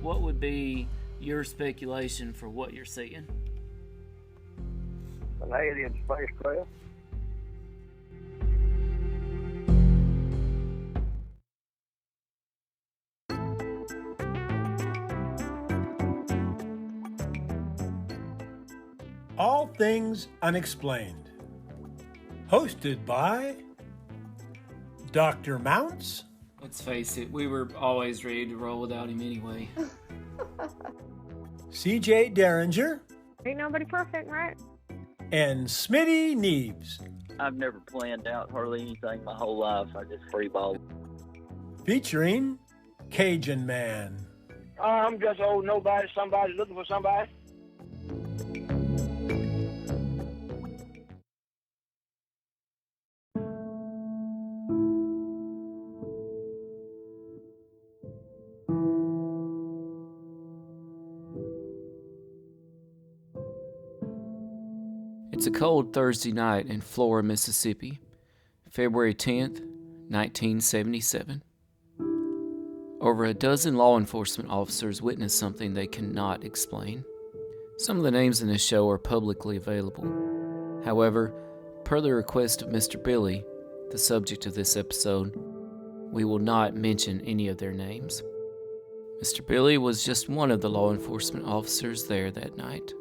what would be your speculation for what you're seeing? An alien spacecraft. All Things Unexplained. Hosted by Dr. Mounce. Let's face it, we were always ready to roll without him anyway. CJ Derringer. Ain't nobody perfect, right? And Smitty Neebs. I've never planned out hardly anything my whole life. I just freeball. Featuring Cajun Man. I'm just old nobody, somebody looking for somebody. It's a cold Thursday night in Flora, Mississippi, February 10th, 1977. Over a dozen law enforcement officers witnessed something they cannot explain. Some of the names in this show are publicly available. However, per the request of Mr. Billy, the subject of this episode, we will not mention any of their names. Mr. Billy was just one of the law enforcement officers there that night.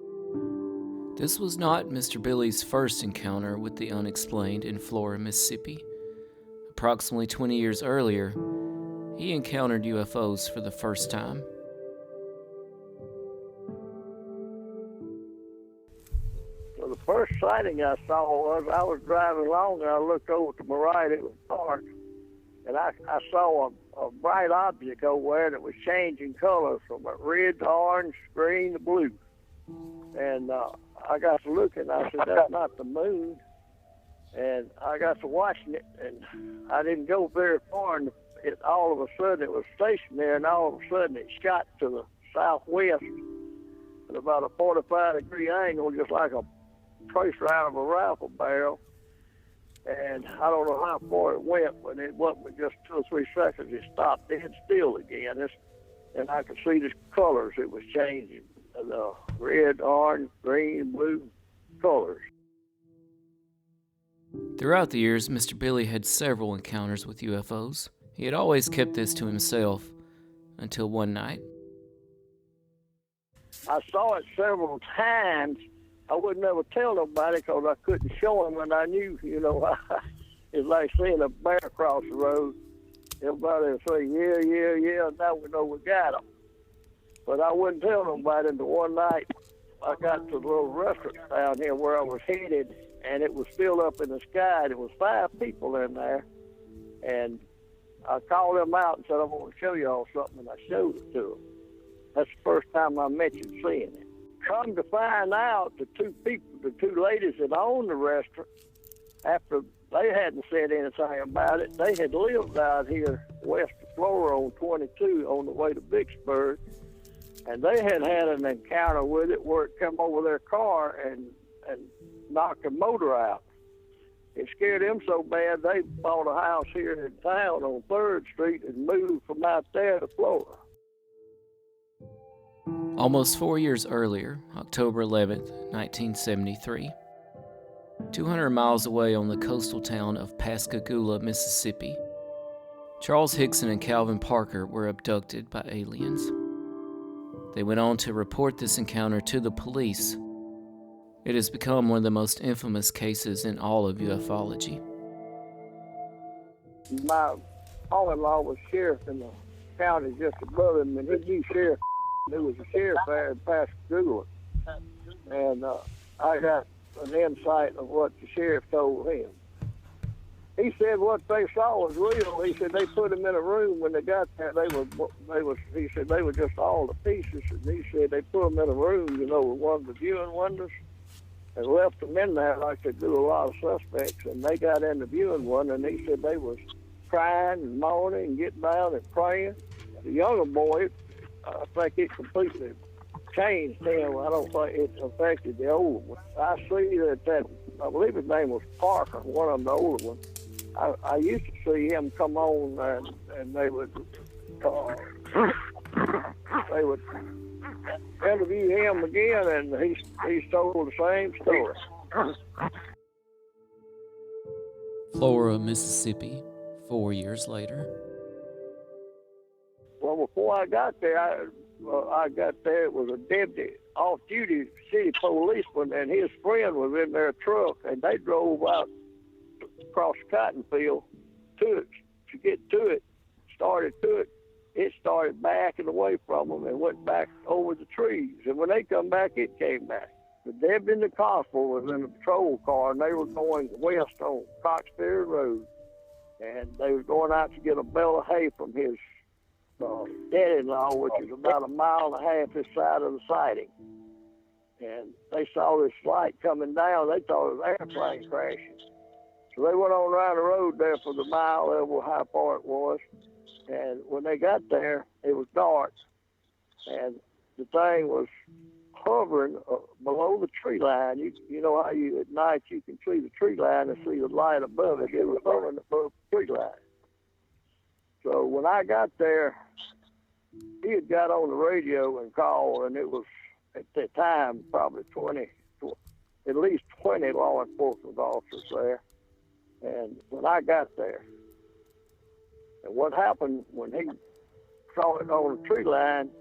This was not Mr. Billy's first encounter with the unexplained in Flora, Mississippi. Approximately 20 years earlier, he encountered UFOs for the first time. So the first sighting I saw was I was driving along and I looked over to my right, it was dark, and I saw a bright object over there that was changing colors from red to orange, green to blue. And I got to looking, I said, that's not the moon. And I got to watching it, and I didn't go very far, and all of a sudden it was stationed there, and all of a sudden it shot to the southwest at about a 45-degree angle, just like a tracer out of a rifle barrel. And I don't know how far it went, but it wasn't but just 2 or 3 seconds. It stopped dead still again, and I could see the colors it was changing. The red, orange, green, blue colors. Throughout the years, Mr. Billy had several encounters with UFOs. He had always kept this to himself until one night. I saw it several times. I would never tell nobody because I couldn't show them, and I knew, it's like seeing a bear cross the road. Everybody would say, yeah, now we know we got them. But I wouldn't tell nobody until one night I got to the little restaurant down here where I was headed, and it was still up in the sky. There was 5 people in there, and I called them out and said, I'm going to show y'all something, and I showed it to them. That's the first time I mentioned seeing it. Come to find out, the 2 ladies that owned the restaurant, after they hadn't said anything about it, they had lived out here west of Flora on 22 on the way to Vicksburg. And they had an encounter with it where it come over their car and knocked the motor out. It scared them so bad they bought a house here in town on 3rd Street and moved from out there to Flora. Almost 4 years earlier, October 11th, 1973, 200 miles away on the coastal town of Pascagoula, Mississippi, Charles Hickson and Calvin Parker were abducted by aliens. They went on to report this encounter to the police. It has become one of the most infamous cases in all of ufology. My father-in-law was sheriff in the county just above him, and he knew sheriff. There was a sheriff there in Pascagoula. And I got an insight of what the sheriff told him. He said what they saw was real. He said they put them in a room when they got there. He said they were just all the pieces. And he said they put them in a room, with one of the viewing windows, and left them in there like they do a lot of suspects. And they got in the viewing window, and he said they was crying and moaning and getting down and praying. The younger boy, I think it completely changed him. I don't think it affected the older one. I see that I believe his name was Parker, one of them, the older ones. I used to see him come on and they would they would interview him again, and he's told the same story. Flora, Mississippi, 4 years later. Well, before I got there, it was a deputy, off-duty city policeman, and his friend was in their truck, and they drove out across the cotton field to get to it, it started backing away from them and went back over the trees. And when they come back, it came back. The deputy and the constable was in a patrol car, and they were going west on Coxberry Road, and they were going out to get a bale of hay from his dad-in-law, which is about a mile and a half this side of the siding. And they saw this light coming down. They thought it was an airplane crashing. So they went on around the road there for the mile level, how far it was. And when they got there, it was dark. And the thing was hovering below the tree line. You know how at night you can see the tree line and see the light above it. It was hovering above the tree line. So when I got there, he had got on the radio and called, and it was, at that time, probably at least 20 law enforcement officers there. And when I got there, and what happened when he saw it on the tree line,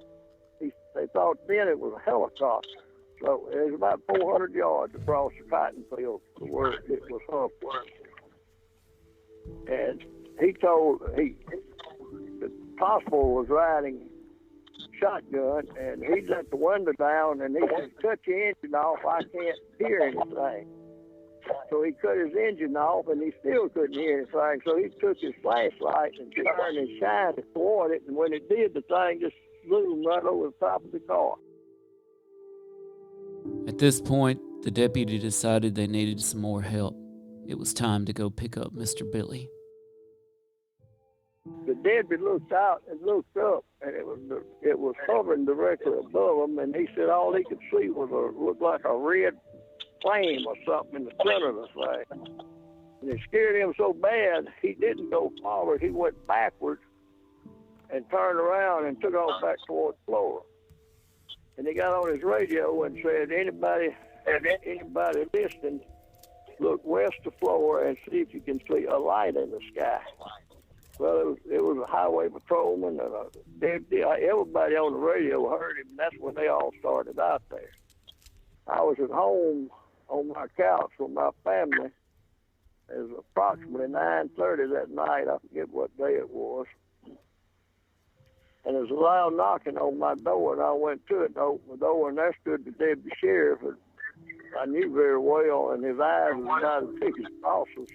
they thought then it was a helicopter. So it was about 400 yards across the cotton field to where it was hovering. And the constable was riding shotgun, and he let the window down, and he said, "Cut your engine off, I can't hear anything." So he cut his engine off, and he still couldn't hear anything. So he took his flashlight and turned and shined it toward it, and when it did, the thing just zoomed right over the top of the car. At this point, the deputy decided they needed some more help. It was time to go pick up Mr. Billy. The deputy looked out and looked up, and it was hovering directly above him, and he said all he could see was looked like a red flame or something in the center of the thing. And it scared him so bad, he didn't go forward. He went backwards and turned around and took off back toward Flora. And he got on his radio and said, anybody listening, look west of Flora and see if you can see a light in the sky. Well, it was a highway patrolman and a deputy. Everybody on the radio heard him, and that's when they all started out there. I was at home on my couch with my family. It was approximately 9:30 that night. I forget what day it was. And there was a loud knocking on my door, and I went to it and opened the door, and there stood the deputy sheriff, and I knew very well, and his eyes was about as big as saucers.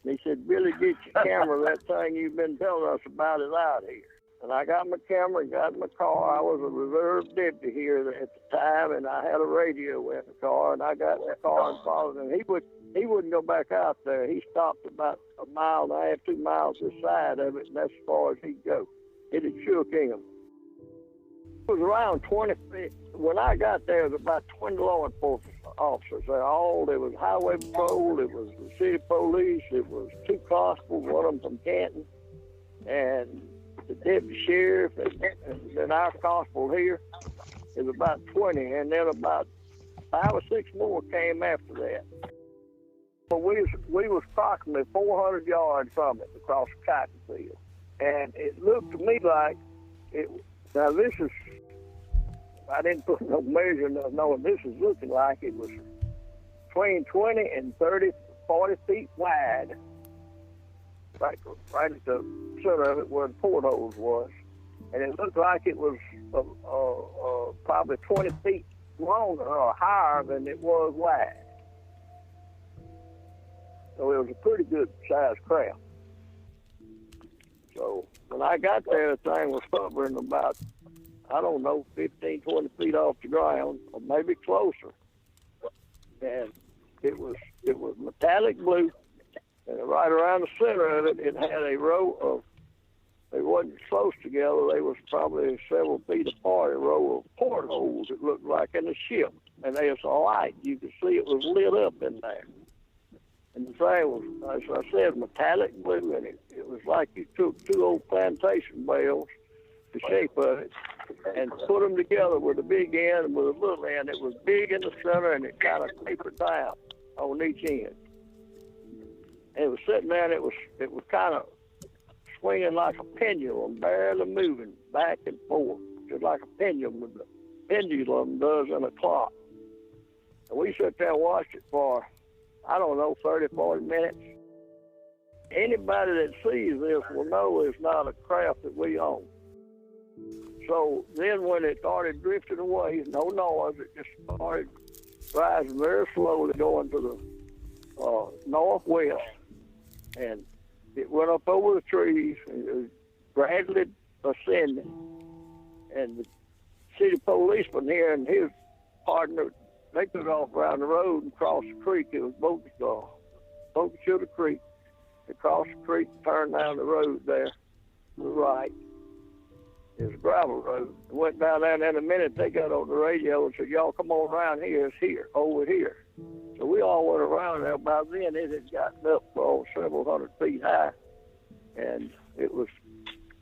And he said, "Billy, get your camera. That thing you've been telling us about is out here." And I got my camera and got in my car. I was a reserve deputy here at the time, and I had a radio in the car, and I got in the car and followed him. He wouldn't go back out there. He stopped about a mile and a half, 2 miles this side of it, and that's as far as he'd go. It had shook him. It was around 20 feet. When I got there, there was about 20 law enforcement officers there. There was highway patrol, it was the city police, it was 2 constables, one of them from Canton, and the deputy sheriff, and then our constable here. It was about 20, and then about 5 or 6 more came after that. But we was approximately 400 yards from it across the cotton field. And it looked to me like now this is, I didn't put no measure, no, this is looking like it was between 20 and 30, 40 feet wide, right at the center of it where the portholes was. And it looked like it was probably 20 feet longer or higher than it was wide. So it was a pretty good sized craft. So when I got there, the thing was hovering about, 15, 20 feet off the ground, or maybe closer. And it was metallic blue, and right around the center of it, it had a row of, they wasn't close together, they was probably several feet apart, a row of portholes, it looked like in a ship. And there was a light, you could see it was lit up in there. And the thing was, as I said, metallic blue, and it was like you took 2 old plantation bales, the shape of it, and put them together with a big end and with a little end. It was big in the center, and it kind of tapered down on each end. And it was sitting there, and it was kind of swinging like a pendulum, barely moving back and forth, just like a pendulum does in a clock. And we sat there and watched it for, I don't know, 30, 40 minutes. Anybody that sees this will know it's not a craft that we own. So then when it started drifting away, no noise, it just started rising very slowly, going to the northwest. And it went up over the trees, and it was gradually ascending. And the city policeman here and his partner, they took off around the road and crossed the creek. It was boat to the creek. They crossed the creek, turned down the road there to the right. It was a gravel road. Went down there, and in a minute they got on the radio and said, "Y'all come on around here. It's here, over here." So we all went around there. By then it had gotten up several hundred feet high, and it was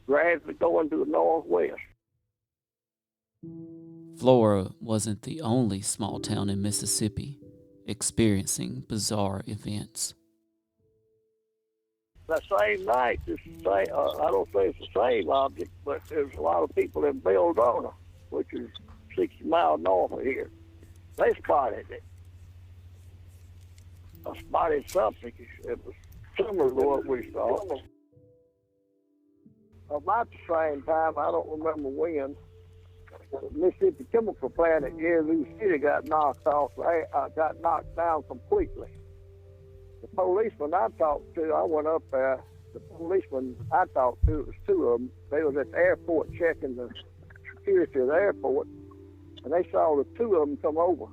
gradually going to the northwest. Flora wasn't the only small town in Mississippi experiencing bizarre events. That same night, I don't say it's the same object, but there's a lot of people in Belladonna, which is 60 miles north of here. They spotted it. I spotted something. It was similar to what we saw. About the same time, I don't remember when, the Mississippi chemical plant at Yazoo City got knocked down completely. The policeman I talked to, I went up there. The policeman I talked to, it was two of them. They was at the airport checking the security of the airport, and they saw the two of them come over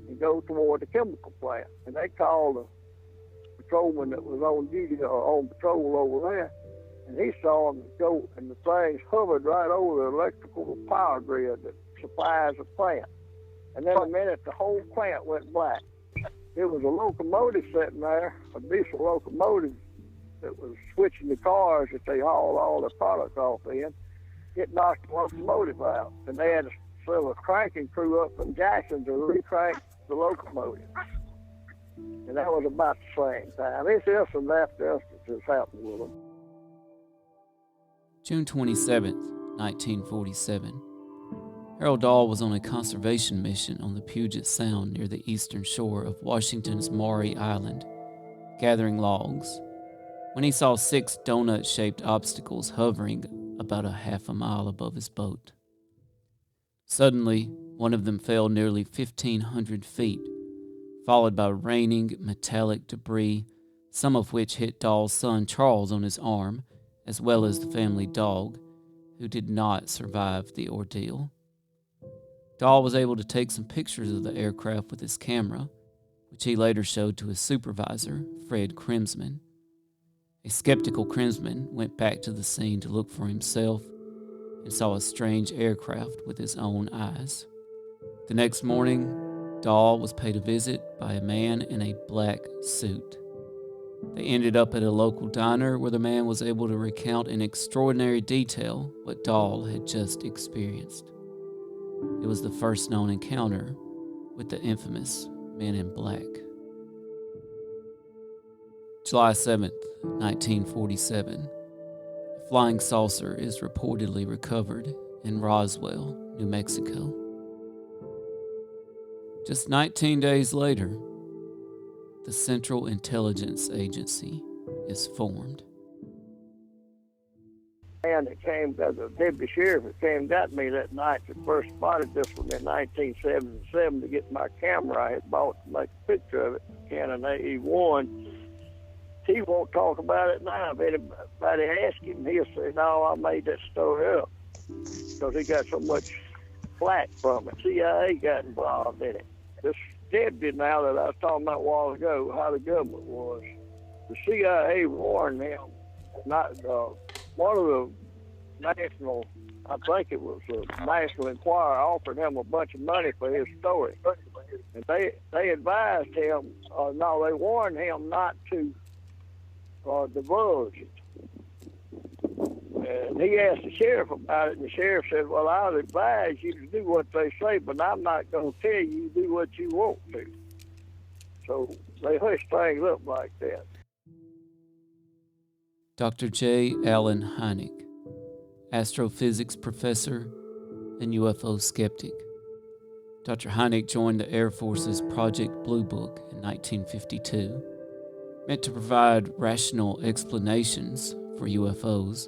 and go toward the chemical plant. And they called the patrolman that was on duty or on patrol over there, and he saw them go, and the things hovered right over the electrical power grid that supplies the plant. And then in a minute, the whole plant went black. It was a locomotive sitting there, a diesel locomotive that was switching the cars that they hauled all their products off in. It knocked the locomotive out, and they had to send a cranking crew up from Jackson to re-crank the locomotive. And that was about the same time. It's instance after instances happened with them. June 27th, 1947. Harold Dahl was on a conservation mission on the Puget Sound near the eastern shore of Washington's Maury Island, gathering logs, when he saw 6 donut-shaped obstacles hovering about a half a mile above his boat. Suddenly, one of them fell nearly 1,500 feet, followed by raining metallic debris, some of which hit Dahl's son Charles on his arm, as well as the family dog, who did not survive the ordeal. Dahl was able to take some pictures of the aircraft with his camera, which he later showed to his supervisor, Fred Krimsman. A skeptical Krimsman went back to the scene to look for himself and saw a strange aircraft with his own eyes. The next morning, Dahl was paid a visit by a man in a black suit. They ended up at a local diner where the man was able to recount in extraordinary detail what Dahl had just experienced. It was the first known encounter with the infamous Men in Black. July 7th, 1947. A flying saucer is reportedly recovered in Roswell, New Mexico. Just 19 days later, the Central Intelligence Agency is formed. And it came, the deputy sheriff that came got me that night that first spotted this one in 1977 to get my camera I had bought to make a picture of it, Canon AE1. He won't talk about it now. If anybody asks him, he'll say, "No, I made that story up," because he got so much flack from it. CIA got involved in it. This deputy now that I was talking about a while ago, how the government was, the CIA warned him not. One of the national, I think it was the National Enquirer, offered him a bunch of money for his story. And they advised him, they warned him not to divulge it. And he asked the sheriff about it, and the sheriff said, well, I would advise you to do what they say, but I'm not going to tell you to do what you want to. So they hushed things up like that. Dr. J. Allen Hynek, astrophysics professor and UFO skeptic. Dr. Hynek joined the Air Force's Project Blue Book in 1952, meant to provide rational explanations for UFOs.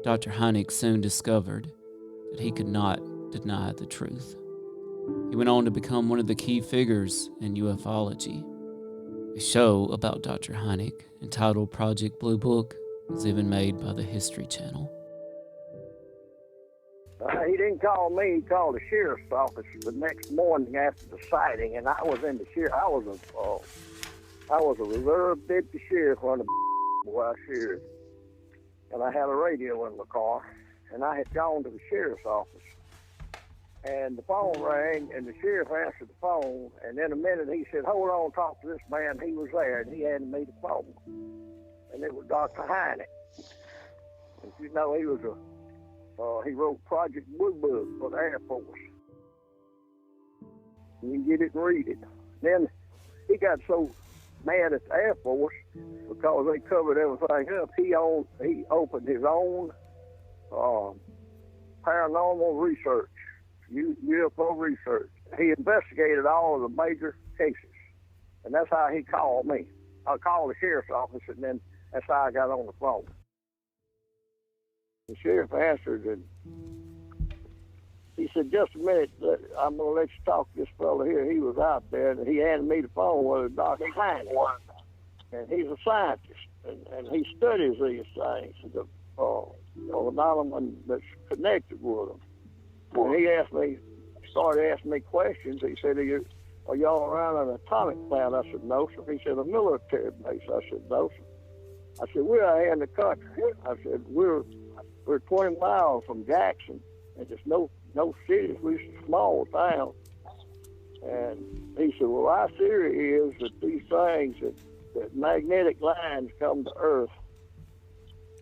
Dr. Hynek soon discovered that he could not deny the truth. He went on to become one of the key figures in UFOlogy. A show about Dr. Hynek, entitled Project Blue Book, was even made by the History Channel. He didn't call me. He called the sheriff's office the next morning after the sighting, and I was in the sheriff. I was a reserve deputy sheriff on the boy sheriff, and I had a radio in my car, and I had gone to the sheriff's office, and the phone rang, and the sheriff answered the phone, and in a minute he said, "Hold on, talk to this man." He was there, and he handed me the phone, and it was Dr. Hynek. And you know, he was he wrote Project Blue Book for the Air Force. You can get it and read it. Then he got so mad at the Air Force because they covered everything up. He opened his own paranormal research, UFO research. He investigated all of the major cases, and that's how he called me. I called the sheriff's office, and then that's how I got on the phone. The sheriff answered, and he said, "Just a minute, I'm going to let you talk to this fellow here." He was out there, and he handed me the phone with Dr. Hynek. And he's a scientist, and he studies these things, the phenomenon that's connected with them. And he started asking me questions. He said, "Are y'all around an atomic plant?" I said, "No, sir." He said, "A military base?" I said, "No, sir." I said, "We're out here in the country." I said, We're 20 miles from Jackson, and there's no cities. We're a small town." And he said, "Well, our theory is that these things, that magnetic lines come to Earth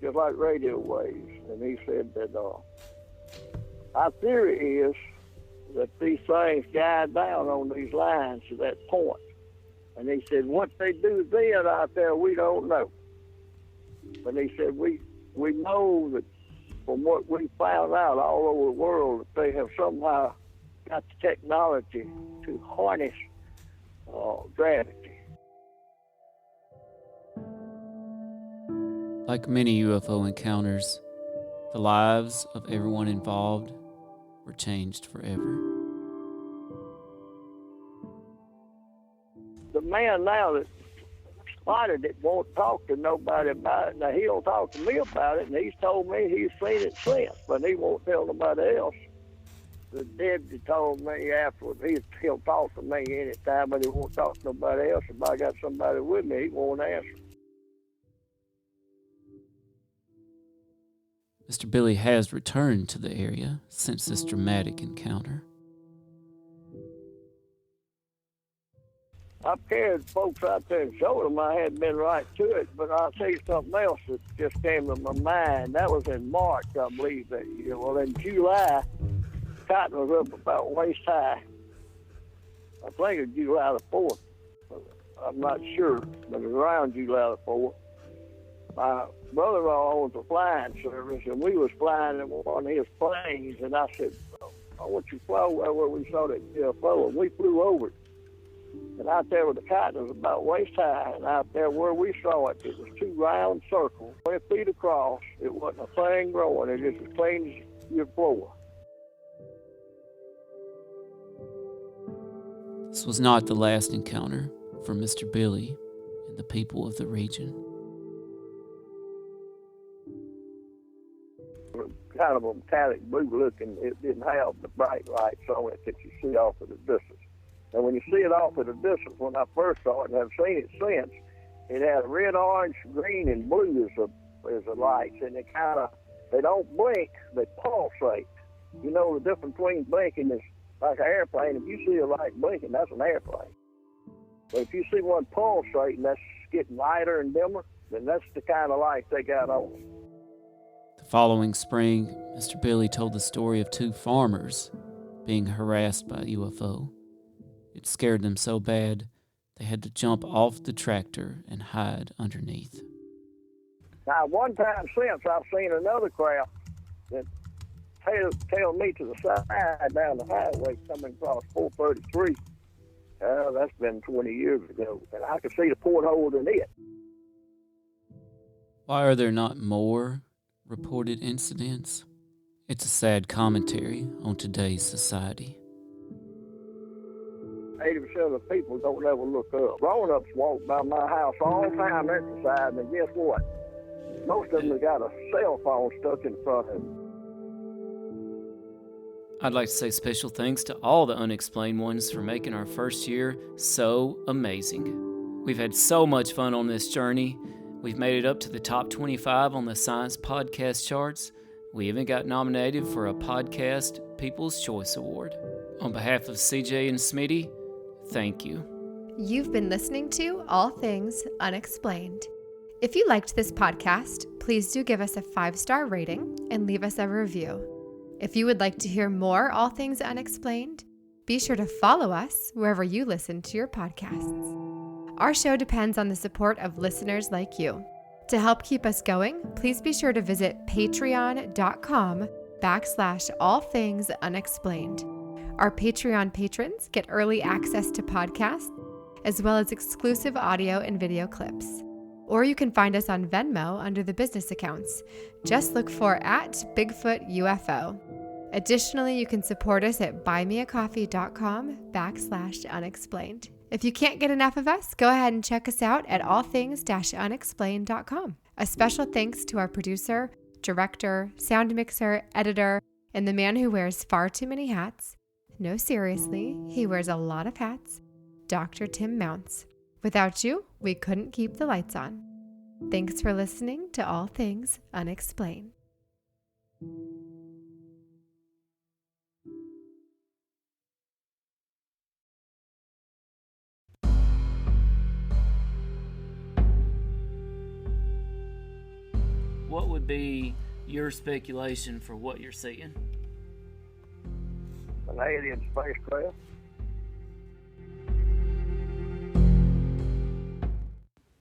just like radio waves." And he said that our theory is that these things guide down on these lines to that point. And he said, what they do then out there, we don't know. But he said, we know that from what we found out all over the world, that they have somehow got the technology to harness gravity. Like many UFO encounters, the lives of everyone involved were changed forever. The man now that spotted it won't talk to nobody about it. Now, he'll talk to me about it, and he's told me he's seen it since, but he won't tell nobody else. The deputy told me afterwards he'll talk to me anytime, but he won't talk to nobody else. If I got somebody with me, he won't answer. Mr. Billy has returned to the area since this dramatic encounter. I've carried folks out there and showed them I hadn't been right to it, but I'll tell you something else that just came to my mind. That was in March, I believe, that year. Well, in July, cotton was up about waist high. I think it was July the 4th. I'm not sure, but it was around July the 4th. My brother-in-law owns a flying service, and we was flying in one of his planes, and I said, I want you to fly over where we saw that UFO, and we flew over it. And out there with the cotton was about waist high, and out there where we saw it, it was two round circles, 20 feet across. It wasn't a thing growing. It was as clean as your floor. This was not the last encounter for Mr. Billy and the people of the region. Kind of a metallic blue looking. It didn't have the bright lights on it that you see off at a distance. And when you see it off at a distance, when I first saw it, and I've seen it since, it had red, orange, green, and blue as the lights. And they don't blink, they pulsate. You know, the difference between blinking is like an airplane. If you see a light blinking, that's an airplane. But if you see one pulsating, that's getting lighter and dimmer, then that's the kind of light they got on. The following spring, Mr. Billy told the story of two farmers being harassed by a UFO. It scared them so bad they had to jump off the tractor and hide underneath. Now, one time since, I've seen another craft that tailed me to the side down the highway coming across 433. That's been 20 years ago, and I could see the porthole in it. Why are there not more reported incidents? It's a sad commentary on today's society. 80% of the people don't ever look up. Grown-ups walk by my house all the time exercising, and guess what? Most of them have got a cell phone stuck in front of them. I'd like to say special thanks to all the unexplained ones for making our first year so amazing. We've had so much fun on this journey. We've made it up to the top 25 on the Science Podcast charts. We even got nominated for a Podcast People's Choice Award. On behalf of CJ and Smitty, thank you. You've been listening to All Things Unexplained. If you liked this podcast, please do give us a 5-star rating and leave us a review. If you would like to hear more All Things Unexplained, be sure to follow us wherever you listen to your podcasts. Our show depends on the support of listeners like you. To help keep us going, please be sure to visit patreon.com/allthingsunexplained. Our Patreon patrons get early access to podcasts, as well as exclusive audio and video clips. Or you can find us on Venmo under the business accounts. Just look for @Bigfoot UFO. Additionally, you can support us at buymeacoffee.com/unexplained. If you can't get enough of us, go ahead and check us out at allthings-unexplained.com. A special thanks to our producer, director, sound mixer, editor, and the man who wears far too many hats. No, seriously, he wears a lot of hats, Dr. Tim Mounce. Without you, we couldn't keep the lights on. Thanks for listening to All Things Unexplained. What would be your speculation for what you're seeing? An alien spacecraft.